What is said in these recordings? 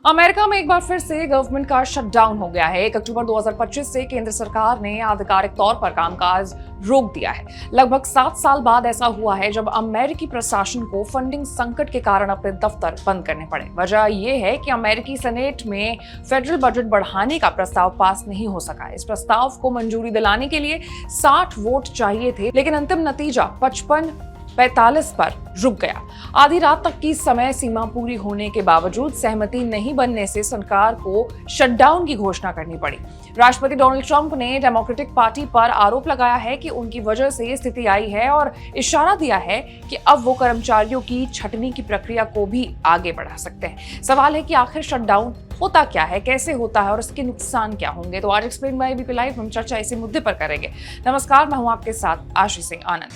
America में एक बार फिर से गवर्नमेंट का शटडाउन हो गया है। 1 अक्टूबर 2025 से केंद्र सरकार ने आधिकारिक तौर पर कामकाज रोक दिया है। लगभग 7 साल बाद ऐसा हुआ है जब अमेरिकी प्रशासन को फंडिंग संकट के कारण अपने दफ्तर बंद करने पड़े। वजह यह है कि अमेरिकी सेनेट में फेडरल बजट बढ़ाने का प्रस्ताव पास नहीं हो सका। इस प्रस्ताव को मंजूरी दिलाने के लिए 60 वोट चाहिए थे, लेकिन अंतिम नतीजा 55-45 पर रुक गया। आधी रात तक की समय सीमा पूरी होने के बावजूद सहमति नहीं बनने से सरकार को शटडाउन की घोषणा करनी पड़ी। राष्ट्रपति डोनाल्ड ट्रंप ने डेमोक्रेटिक पार्टी पर आरोप लगाया है कि उनकी वजह से ये स्थिति आई है और इशारा दिया है कि अब वो कर्मचारियों की छटनी की प्रक्रिया को भी आगे बढ़ा सकते हैं। सवाल है कि आखिर शटडाउन होता क्या है, कैसे होता है और इसके नुकसान क्या होंगे। तो आज एक्सप्लेन बाय एबीपी लाइव हम चर्चा इसी मुद्दे पर करेंगे। नमस्कार, मैं हूं आपके साथ आशीष सिंह आनंद।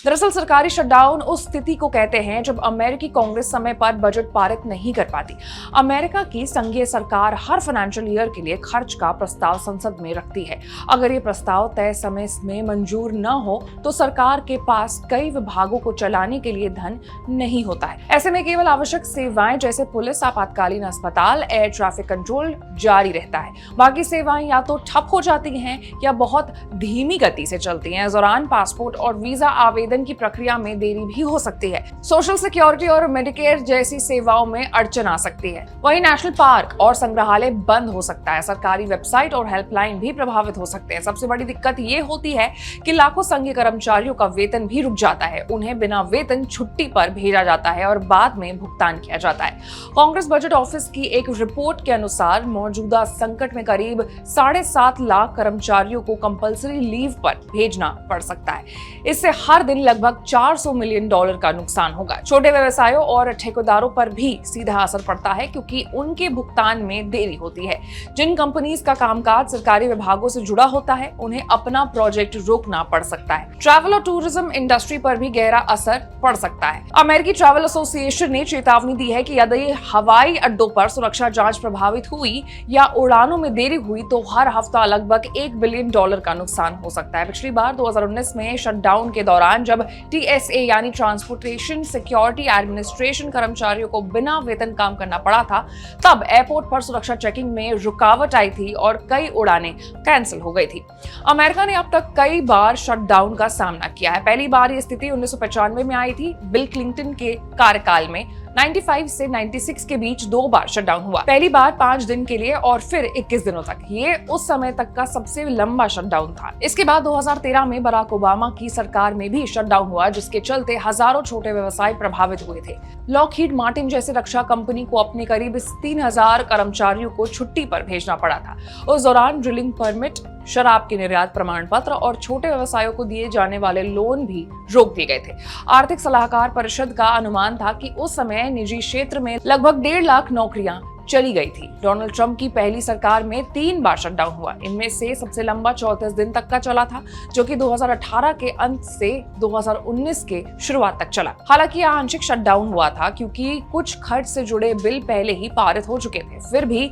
दरअसल सरकारी शटडाउन उस स्थिति को कहते हैं जब अमेरिकी कांग्रेस समय पर बजट पारित नहीं कर पाती। अमेरिका की संघीय सरकार हर फाइनेंशियल ईयर के लिए खर्च का प्रस्ताव संसद में रखती है। अगर ये प्रस्ताव तय समय में मंजूर न हो तो सरकार के पास कई विभागों को चलाने के लिए धन नहीं होता है। ऐसे में केवल आवश्यक सेवाएं जैसे पुलिस, आपातकालीन अस्पताल, एयर ट्रैफिक कंट्रोल जारी रहता है। बाकी सेवाएं या तो ठप हो जाती हैं या बहुत धीमी गति से चलती हैं। इस दौरान पासपोर्ट और वीजा आवेदन की प्रक्रिया में देरी भी हो सकती है। सोशल सिक्योरिटी और मेडिकेयर जैसी सेवाओं में अड़चन आ सकती है। वहीं नेशनल पार्क और संग्रहालय बंद हो सकता है। सरकारी वेबसाइट और हेल्पलाइन भी प्रभावित हो सकते हैं। सबसे बड़ी दिक्कत ये होती है कि लाखों संघीय कर्मचारियों का वेतन भी रुक जाता है। उन्हें बिना वेतन छुट्टी पर भेजा जाता है और बाद में भुगतान किया जाता है। कांग्रेस बजट ऑफिस की एक रिपोर्ट के अनुसार मौजूदा संकट में करीब 7.5 लाख कर्मचारियों को कंपल्सरी लीव पर भेजना पड़ सकता है। इससे हर दिन लगभग $400 मिलियन का नुकसान होगा। छोटे व्यवसायों और ठेकेदारों पर भी सीधा असर पड़ता है क्योंकि उनके भुगतान में देरी होती है। जिन कंपनीज का कामकाज सरकारी विभागों से जुड़ा होता है उन्हें अपना प्रोजेक्ट रोकना पड़ सकता है। ट्रैवल और टूरिज्म इंडस्ट्री पर भी गहरा असर पड़ सकता है। अमेरिकी ट्रैवल एसोसिएशन ने चेतावनी दी है कि यदि हवाई अड्डों पर सुरक्षा जांच प्रभावित हुई या उड़ानों में देरी हुई तो हर हफ्ता लगभग $1 बिलियन का नुकसान हो सकता है। पिछली बार 2019 में शटडाउन के दौरान जब TSA यानी ट्रांसपोर्टेशन सिक्योरिटी एडमिनिस्ट्रेशन कर्मचारियों को बिना वेतन काम करना पड़ा था, तब एयरपोर्ट पर सुरक्षा चेकिंग में रुकावट आई थी और कई उड़ानें कैंसिल हो गई थी। अमेरिका ने अब तक कई बार शटडाउन का सामना किया है। पहली बार ये स्थिति 1995 में आई थी। बिल क्लिंटन के कार्यकाल में 95 से 96 के बीच 2 बार शटडाउन हुआ। पहली बार 5 दिन के लिए और फिर 21 दिनों तक। ये उस समय तक का सबसे लंबा शटडाउन था। इसके बाद 2013 में बराक ओबामा की सरकार में भी शटडाउन हुआ, जिसके चलते हजारों छोटे व्यवसाय प्रभावित हुए थे। लॉकहीड मार्टिन जैसे रक्षा कंपनी को अपने करीब 3000 कर्मचारियों को छुट्टी पर भेजना पड़ा था। उस दौरान ड्रिलिंग परमिट, शराब के निर्यात प्रमाण पत्र और छोटे व्यवसायों को दिए जाने वाले लोन भी रोक दिए गए थे। आर्थिक सलाहकार परिषद का अनुमान था कि उस समय निजी क्षेत्र में लगभग 1.5 लाख नौकरियां चली गई थी। डोनाल्ड ट्रंप की पहली सरकार में 3 बार शटडाउन हुआ। इनमें से सबसे लंबा 34 दिन तक का चला था, जो कि 2018 के अंत से 2019 के शुरुआत तक चला। हालांकि यह आंशिक शटडाउन हुआ था क्योंकि कुछ खर्च से जुड़े बिल पहले ही पारित हो चुके थे। फिर भी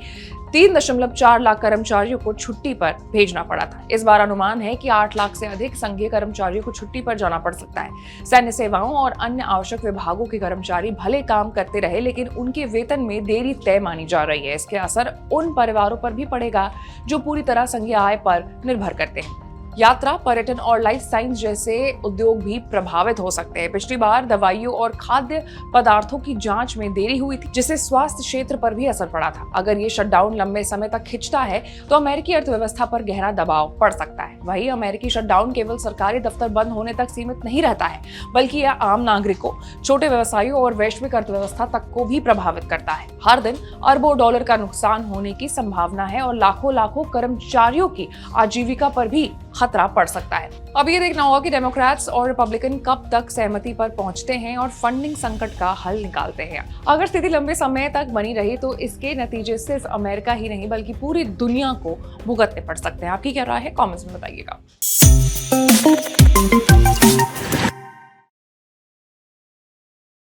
3.4 लाख कर्मचारियों को छुट्टी पर भेजना पड़ा था। इस बार अनुमान है कि 8 लाख से अधिक संघीय कर्मचारियों को छुट्टी पर जाना पड़ सकता है। सैन्य सेवाओं और अन्य आवश्यक विभागों के कर्मचारी भले काम करते रहे, लेकिन उनके वेतन में देरी तय मानी जा रही है। इसके असर उन परिवारों पर भी पड़ेगा जो पूरी तरह संघीय आय पर निर्भर करते हैं। यात्रा, पर्यटन और लाइफ साइंस जैसे उद्योग भी प्रभावित हो सकते हैं। पिछली बार दवाइयों और खाद्य पदार्थों की जांच में देरी हुई थी, जिससे स्वास्थ्य क्षेत्र पर भी असर पड़ा था। अगर ये शटडाउन लंबे समय तक खिंचता है तो अमेरिकी अर्थव्यवस्था पर गहरा दबाव पड़ सकता है। वहीं अमेरिकी शटडाउन केवल सरकारी दफ्तर बंद होने तक सीमित नहीं रहता है, बल्कि यह आम नागरिकों, छोटे व्यवसायियों और वैश्विक अर्थव्यवस्था तक को भी प्रभावित करता है। हर दिन अरबों डॉलर का नुकसान होने की संभावना है और लाखों कर्मचारियों की आजीविका पर भी खतरा पड़ सकता है। अब ये देखना होगा कि डेमोक्रेट्स और रिपब्लिकन कब तक सहमति पर पहुंचते हैं और फंडिंग संकट का हल निकालते हैं। अगर स्थिति लंबे समय तक बनी रही तो इसके नतीजे सिर्फ अमेरिका ही नहीं बल्कि पूरी दुनिया को भुगतने पड़ सकते हैं। आपकी क्या राय है, कमेंट्स में बताइएगा।